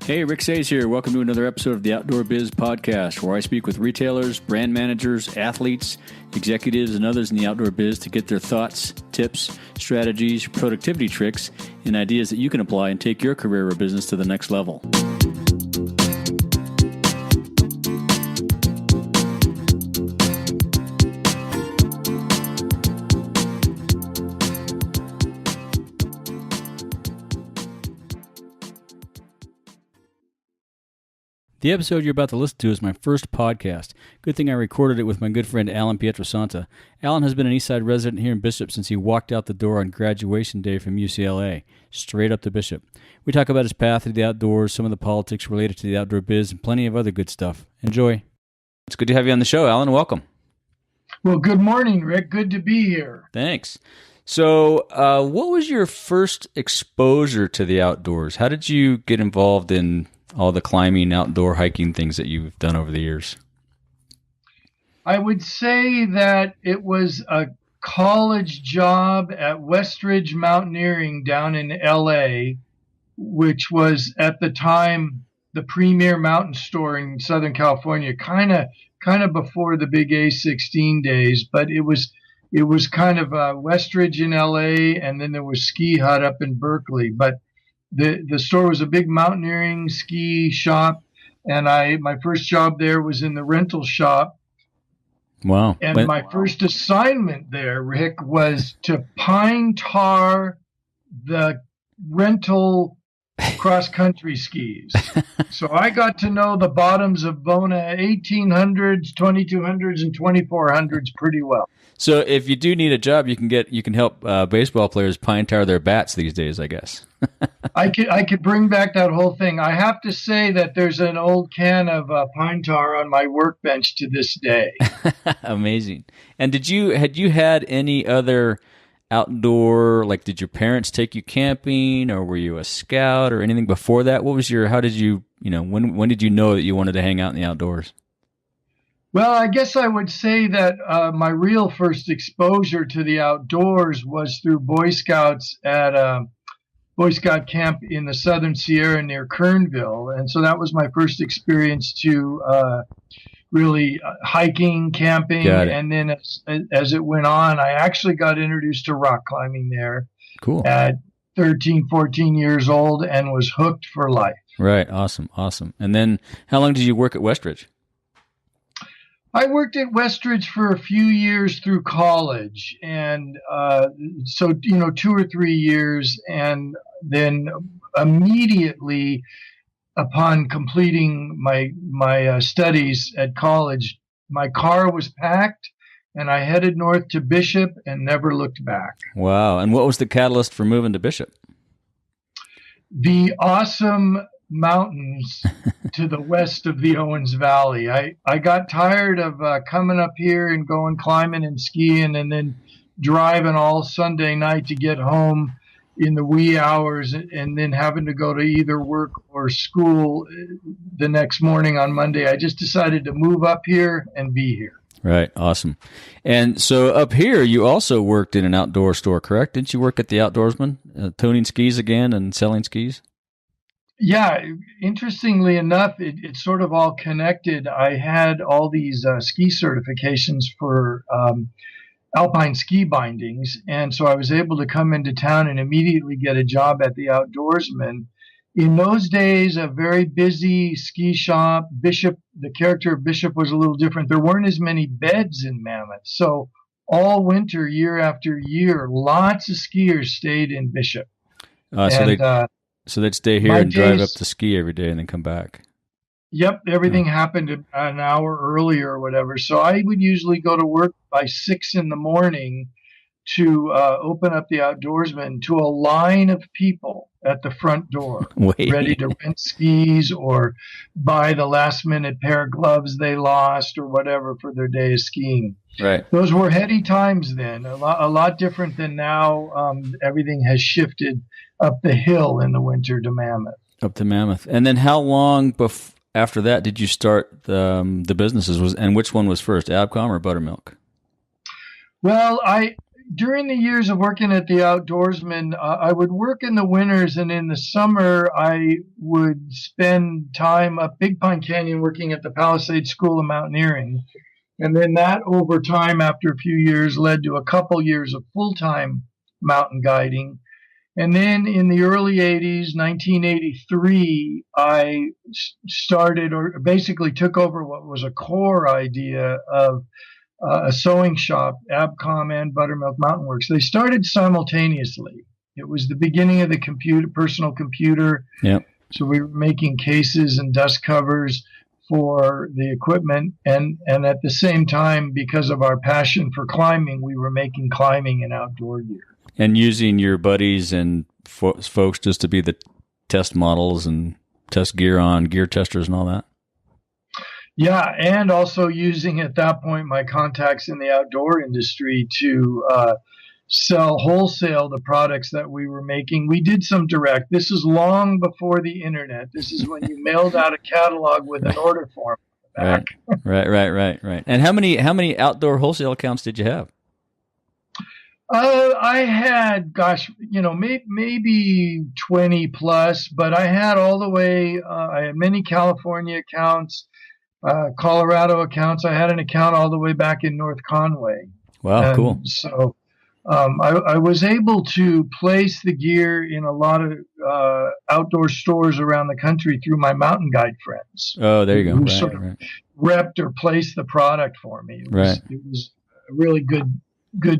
Hey, Rick Sayes here. Welcome to another episode of the Outdoor Biz Podcast, where I speak with retailers, brand managers, athletes, executives, and others in the outdoor biz to get their thoughts, tips, strategies, productivity tricks, and ideas that you can apply and take your career or business to the next level. The episode you're about to listen to is my first podcast. Good thing I recorded it with my good friend Allan Pietrasanta. Allan has been an Eastside resident here in Bishop since he walked out the door on graduation day from UCLA, straight up to Bishop. We talk about his path to the outdoors, some of the politics related to the outdoor biz, and plenty of other good stuff. Enjoy. It's good to have you on the show, Allan. Welcome. Well, good morning, Rick. Good to be here. Thanks. So, what was your first exposure to the outdoors? How did you get involved in all the climbing, outdoor hiking things that you've done over the years? I would say that it was a college job at Westridge Mountaineering down in LA, which was at the time the premier mountain store in Southern California, kind of before the big A16 days, but it was kind of Westridge in LA, and then there was Ski Hut up in Berkeley. But the store was a big mountaineering ski shop, and my first job there was in the rental shop. Wow. And my first assignment there, Rick, was to pine tar the rental cross-country skis. So I got to know the bottoms of Bona 1800s, 2200s, and 2400s pretty well. So if you do need a job, you can help baseball players pine tar their bats these days, I guess. I could bring back that whole thing. I have to say that there's an old can of pine tar on my workbench to this day. Amazing. And had you had any other outdoor, like, did your parents take you camping, or were you a scout or anything before that? How did you, when did you know that you wanted to hang out in the outdoors? Well, I guess I would say that my real first exposure to the outdoors was through Boy Scouts at Boy Scout camp in the Southern Sierra near Kernville. And so that was my first experience to really hiking, camping. And then as it went on, I actually got introduced to rock climbing there. Cool. At 13, 14 years old, and was hooked for life. Right. Awesome. And then how long did you work at Westridge? I worked at Westridge for a few years through college, and so 2 or 3 years, and then immediately upon completing my studies at college, my car was packed, and I headed north to Bishop and never looked back. Wow! And what was the catalyst for moving to Bishop? The awesome mountains to the west of the Owens Valley. I got tired of coming up here and going climbing and skiing and then driving all Sunday night to get home in the wee hours, and then having to go to either work or school the next morning on Monday. I just decided to move up here and be here. Right. Awesome. And so up here, you also worked in an outdoor store, correct? Didn't you work at the Outdoorsman, tuning skis again and selling skis? Yeah, interestingly enough, it's sort of all connected. I had all these ski certifications for alpine ski bindings, and so I was able to come into town and immediately get a job at the Outdoorsman. In those days, a very busy ski shop. Bishop, the character of Bishop was a little different. There weren't as many beds in Mammoth, so all winter, year after year, lots of skiers stayed in Bishop. So they'd stay here and drive up to ski every day and then come back. Yep, everything happened an hour earlier or whatever. So I would usually go to work by 6 in the morning to open up the Outdoorsman to a line of people at the front door, ready to rent skis or buy the last-minute pair of gloves they lost or whatever for their day of skiing. Right. Those were heady times then, a lot different than now. Everything has shifted up the hill in the winter to Mammoth. Up to Mammoth. And then how long after that did you start the businesses? And which one was first, Abcom or Buttermilk? Well, during the years of working at the Outdoorsman, I would work in the winters, and in the summer, I would spend time up Big Pine Canyon working at the Palisades School of Mountaineering. And then that over time, after a few years, led to a couple years of full-time mountain guiding. And then in the early 80s, 1983, I started, or basically took over what was a core idea of a sewing shop, Abcom and Buttermilk Mountain Works. They started simultaneously. It was the beginning of the personal computer. Yep. So we were making cases and dust covers for the equipment. And at the same time, because of our passion for climbing, we were making climbing and outdoor gear. And using your buddies and folks just to be the test models and test gear on gear testers and all that. Yeah, and also using at that point my contacts in the outdoor industry to sell wholesale the products that we were making. We did some direct. This is long before the internet. This is when you mailed out a catalog with an order form back. Right. And how many outdoor wholesale accounts did you have? I had, maybe 20 plus, but I had all the way, I had many California accounts, Colorado accounts. I had an account all the way back in North Conway. Wow, cool. So I was able to place the gear in a lot of outdoor stores around the country through my mountain guide friends. Oh, there you go. Who sort of repped or placed the product for me. It was a really good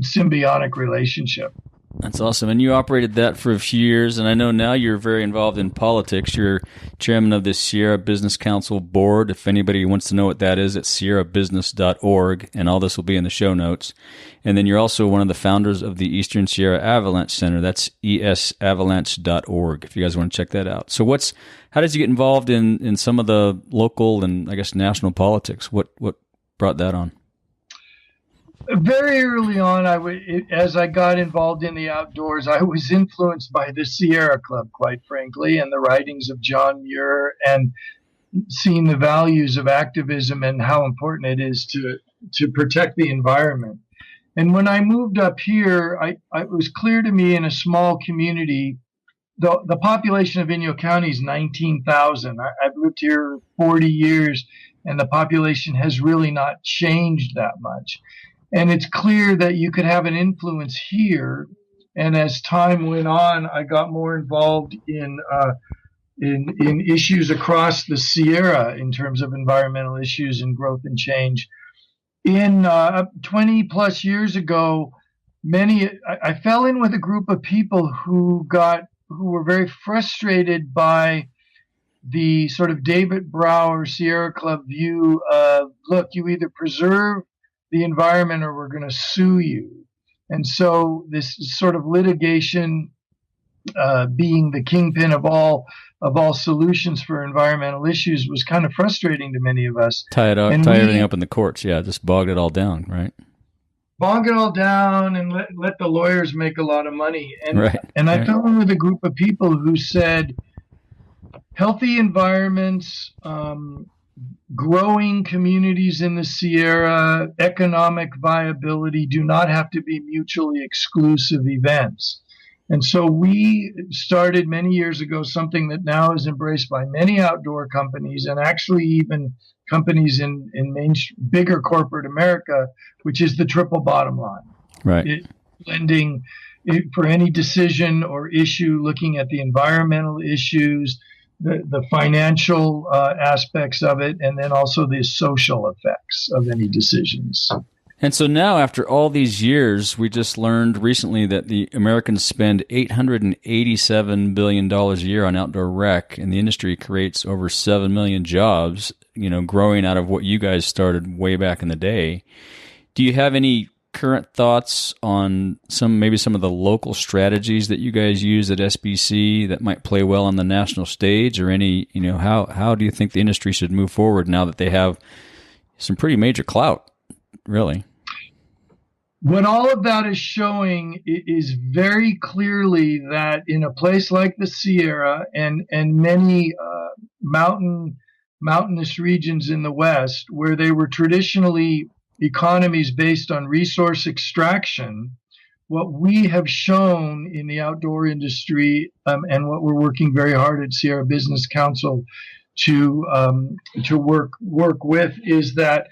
symbiotic relationship. That's awesome. And you operated that for a few years, and I know now you're very involved in politics. You're chairman of the Sierra Business Council board. If anybody wants to know what that is, it's sierrabusiness.org, and all this will be in the show notes. And then you're also one of the founders of the Eastern Sierra Avalanche Center. That's esavalanche.org, if you guys want to check that out. So how did you get involved in some of the local and, I guess, national politics? What brought that on? Very early on, as I got involved in the outdoors, I was influenced by the Sierra Club, quite frankly, and the writings of John Muir, and seeing the values of activism and how important it is to protect the environment. And when I moved up here, it was clear to me in a small community, the population of Inyo County is 19,000. I've lived here 40 years, and the population has really not changed that much. And it's clear that you could have an influence here. And as time went on, I got more involved in issues across the Sierra in terms of environmental issues and growth and change. In 20 plus years ago, I fell in with a group of people who were very frustrated by the sort of David Brower Sierra Club view of, look, you either preserve the environment or we're going to sue you. And so this sort of litigation being the kingpin of all solutions for environmental issues was kind of frustrating to many of us. Tie everything up in the courts. Yeah, just bogged it all down, right? Bog it all down and let the lawyers make a lot of money. And I fell in with a group of people who said healthy environments, growing communities in the Sierra, economic viability do not have to be mutually exclusive events. And so we started many years ago something that now is embraced by many outdoor companies and actually even companies in bigger corporate America, which is the triple bottom line. Right. Blending for any decision or issue, looking at the environmental issues, the financial aspects of it, and then also the social effects of any decisions. And so now, after all these years, we just learned recently that the Americans spend $887 billion a year on outdoor rec, and the industry creates over 7 million jobs, growing out of what you guys started way back in the day. Do you have any current thoughts on maybe some of the local strategies that you guys use at SBC that might play well on the national stage, or any, how do you think the industry should move forward now that they have some pretty major clout, really? What all of that is showing is very clearly that in a place like the Sierra and many mountainous regions in the West, where they were traditionally economies based on resource extraction, what we have shown in the outdoor industry, and what we're working very hard at Sierra Business Council to work with, is that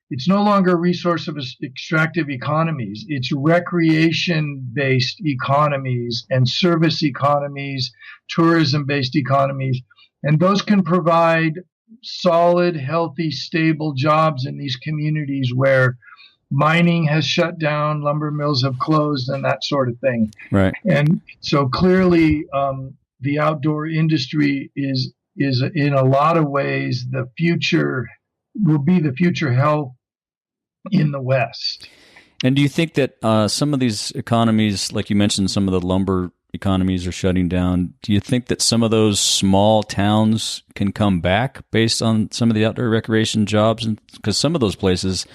it's no longer a resource of extractive economies. It's recreation-based economies and service economies, tourism-based economies, and those can provide solid, healthy, stable jobs in these communities where mining has shut down, lumber mills have closed, and that sort of thing. Right. And so clearly, the outdoor industry is in a lot of ways the future, will be the future health in the West. And do you think that some of these economies, like you mentioned, some of the lumber economies are shutting down? Do you think that some of those small towns can come back based on some of the outdoor recreation jobs? Because some of those places,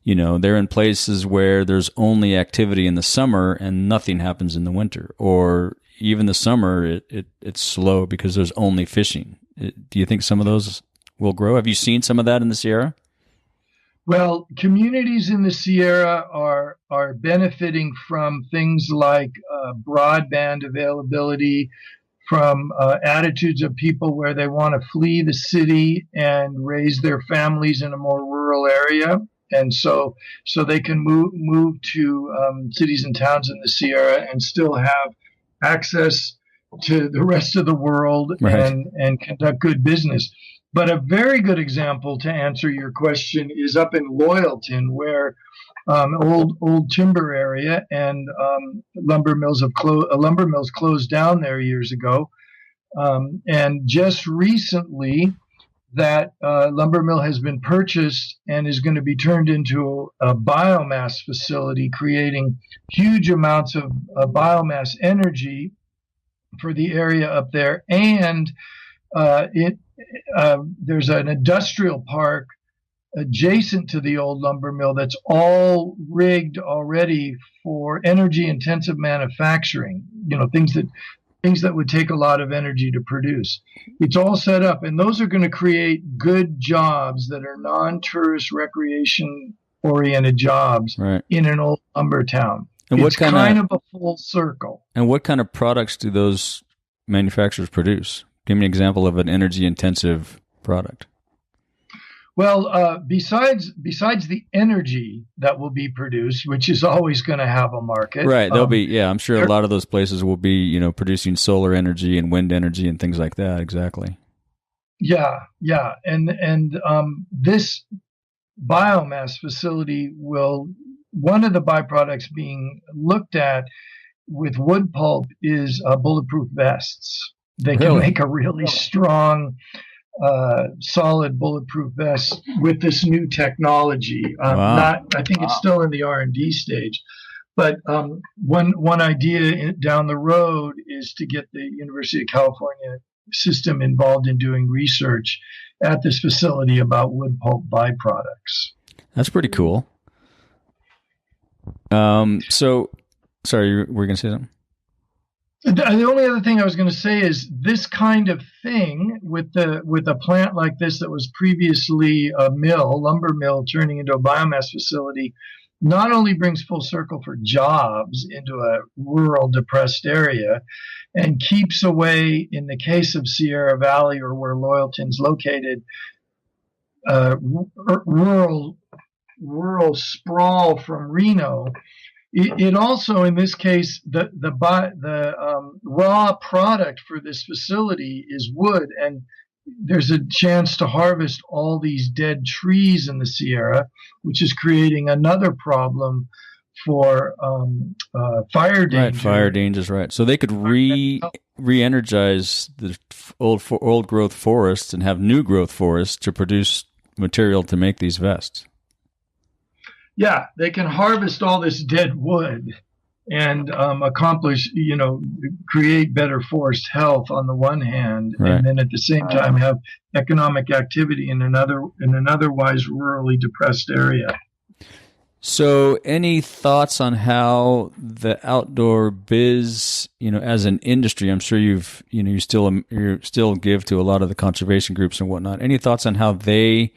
they're in places where there's only activity in the summer and nothing happens in the winter, or even the summer it's slow because there's only fishing. Do you think some of those will grow? Have you seen some of that in the Sierra? Well, communities in the Sierra are benefiting from things like broadband availability, from attitudes of people where they want to flee the city and raise their families in a more rural area. And so they can move to cities and towns in the Sierra and still have access to the rest of the world, right, and conduct good business. But a very good example to answer your question is up in Loyalton, where old timber area, and lumber mills closed down there years ago. And just recently, that lumber mill has been purchased and is going to be turned into a biomass facility, creating huge amounts of biomass energy for the area up there. And there's an industrial park adjacent to the old lumber mill that's all rigged already for energy intensive manufacturing, things that would take a lot of energy to produce. It's all set up, and those are going to create good jobs that are non-tourist recreation oriented jobs, right, in an old lumber town. And it's kind of a full circle. And what kind of products do those manufacturers produce? Give me an example of an energy-intensive product. Well, besides the energy that will be produced, which is always going to have a market, right? There'll be, I'm sure a lot of those places will be, producing solar energy and wind energy and things like that. Exactly. Yeah, and this biomass facility one of the byproducts being looked at with wood pulp is bulletproof vests. They can make a really strong, solid bulletproof vest with this new technology. Wow. I think it's still in the R&D stage, but one idea down the road is to get the University of California system involved in doing research at this facility about wood pulp byproducts. That's pretty cool. So, sorry, you were going to say something? The only other thing I was going to say is this kind of thing with a plant like this that was previously a lumber mill turning into a biomass facility, not only brings full circle for jobs into a rural depressed area, and keeps away, in the case of Sierra Valley or where Loyalton's located, rural sprawl from Reno. It also, in this case, the raw product for this facility is wood, and there's a chance to harvest all these dead trees in the Sierra, which is creating another problem for fire danger. Right, fire dangers, right. So they could re-energize the old growth forests and have new growth forests to produce material to make these vests. Yeah, they can harvest all this dead wood and create better forest health on the one hand, right, and then at the same time have economic activity in an otherwise rurally depressed area. So, any thoughts on how the outdoor biz, as an industry? I'm sure you still give to a lot of the conservation groups and whatnot. Any thoughts on how they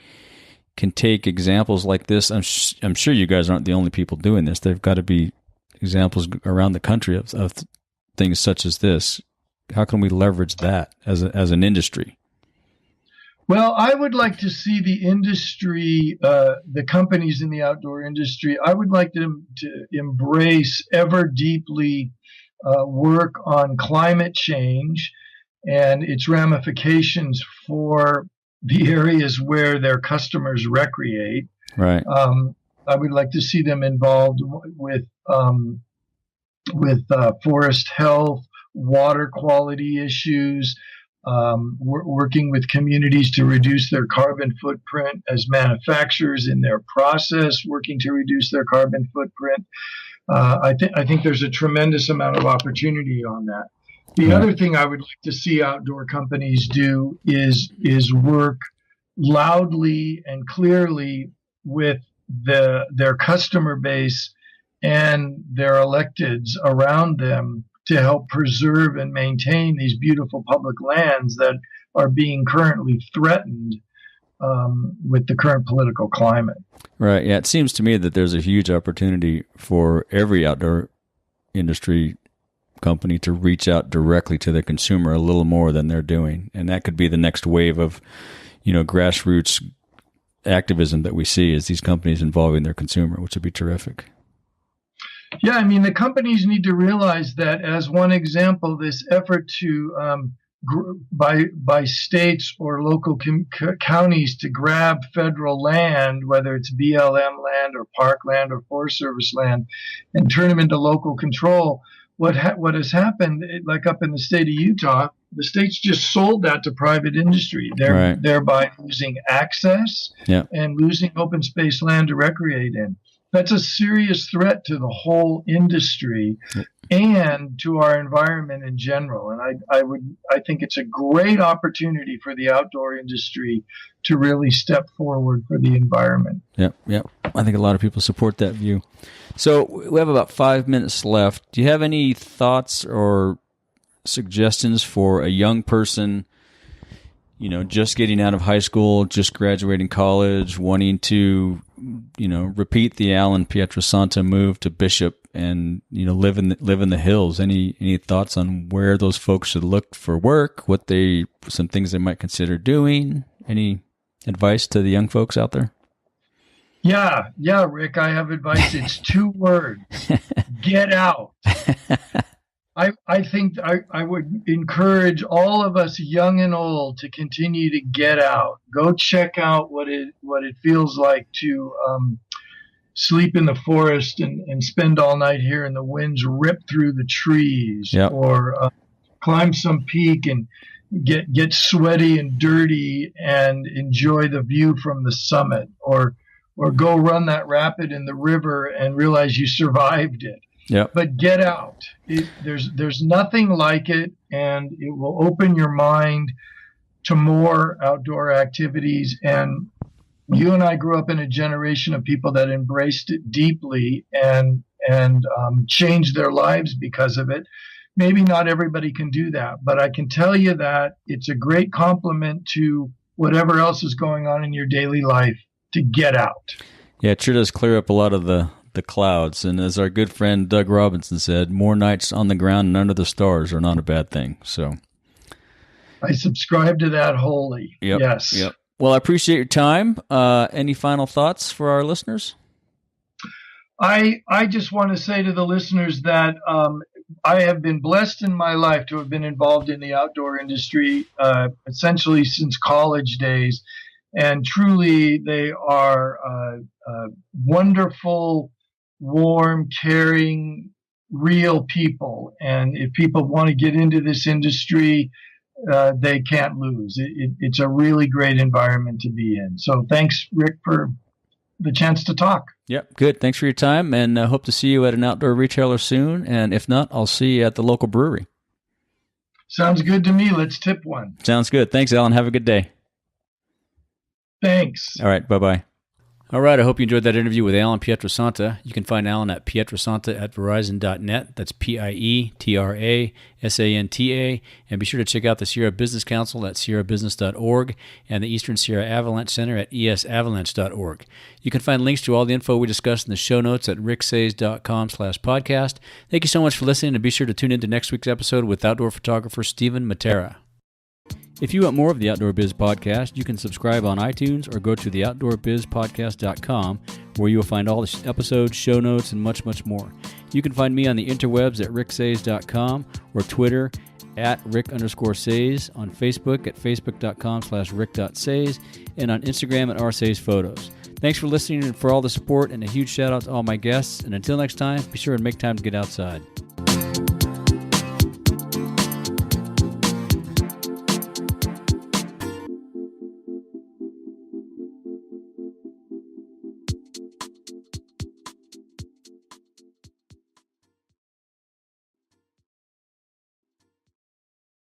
can take examples like this? I'm sure you guys aren't the only people doing this. There've got to be examples around the country of things such as this. How can we leverage that as an industry? Well, I would like to see the industry, the companies in the outdoor industry, I would like them to embrace ever deeply work on climate change and its ramifications for the areas where their customers recreate. Right. I would like to see them involved with forest health, water quality issues, working with communities to reduce their carbon footprint as manufacturers in their process, working to reduce their carbon footprint. I think there's a tremendous amount of opportunity on that. The other thing I would like to see outdoor companies do is work loudly and clearly with their customer base and their electeds around them to help preserve and maintain these beautiful public lands that are being currently threatened with the current political climate. Right. Yeah. It seems to me that there's a huge opportunity for every outdoor industry company to reach out directly to the consumer a little more than they're doing. And that could be the next wave of, grassroots activism that we see as these companies involving their consumer, which would be terrific. Yeah, I mean, the companies need to realize that, as one example, this effort to by states or local counties to grab federal land, whether it's BLM land or park land or Forest Service land, and turn them into local control. What has happened, like up in the state of Utah, the state's just sold that to private industry. They're thereby losing access and losing open space land to recreate in. That's a serious threat to the whole industry and to our environment in general. And I think it's a great opportunity for the outdoor industry to really step forward for the environment. Yep. I think a lot of people support that view. So we have about 5 minutes left. Do you have any thoughts or suggestions for a young person, just getting out of high school, just graduating college, wanting to, repeat the Allan Pietrasanta move to Bishop and, live in the hills? Any thoughts on where those folks should look for work? Some things they might consider doing? Any advice to the young folks out there? Yeah, Rick, I have advice. It's 2 words. Get out. I think I would encourage all of us, young and old, to continue to get out. Go check out what it feels like to sleep in the forest and spend all night here and the winds rip through the trees, or climb some peak and get sweaty and dirty and enjoy the view from the summit, or go run that rapid in the river and realize you survived it. Yeah. But get out. There's nothing like it, and it will open your mind to more outdoor activities. And you and I grew up in a generation of people that embraced it deeply and changed their lives because of it. Maybe not everybody can do that, but I can tell you that it's a great compliment to whatever else is going on in your daily life to get out. Yeah, it sure does clear up a lot of the clouds. And as our good friend Doug Robinson said, more nights on the ground and under the stars are not a bad thing. So I subscribe to that wholly. Yep, yes. Yep. Well, I appreciate your time. Any final thoughts for our listeners? I just want to say to the listeners that I have been blessed in my life to have been involved in the outdoor industry essentially since college days. And truly, they are wonderful, warm, caring, real people. And if people want to get into this industry, they can't lose. It's a really great environment to be in. So thanks, Rick, for the chance to talk. Yep, good. Thanks for your time, and hope to see you at an outdoor retailer soon. And if not, I'll see you at the local brewery. Sounds good to me. Let's tip one. Sounds good. Thanks, Allan. Have a good day. Thanks. All right, bye-bye. All right, I hope you enjoyed that interview with Allan Pietrasanta. You can find Allan at pietrasanta@verizon.net. That's Pietrasanta. And be sure to check out the Sierra Business Council at sierrabusiness.org and the Eastern Sierra Avalanche Center at esavalanche.org. You can find links to all the info we discussed in the show notes at ricksays.com/podcast. Thank you so much for listening, and be sure to tune in to next week's episode with outdoor photographer Stephen Matera. If you want more of the Outdoor Biz Podcast, you can subscribe on iTunes or go to theoutdoorbizpodcast.com, where you will find all the episodes, show notes, and much, much more. You can find me on the interwebs at ricksays.com or Twitter at rick_says, on Facebook at facebook.com/rick.says, and on Instagram at rsays_photos. Thanks for listening and for all the support, and a huge shout out to all my guests. And until next time, be sure and make time to get outside.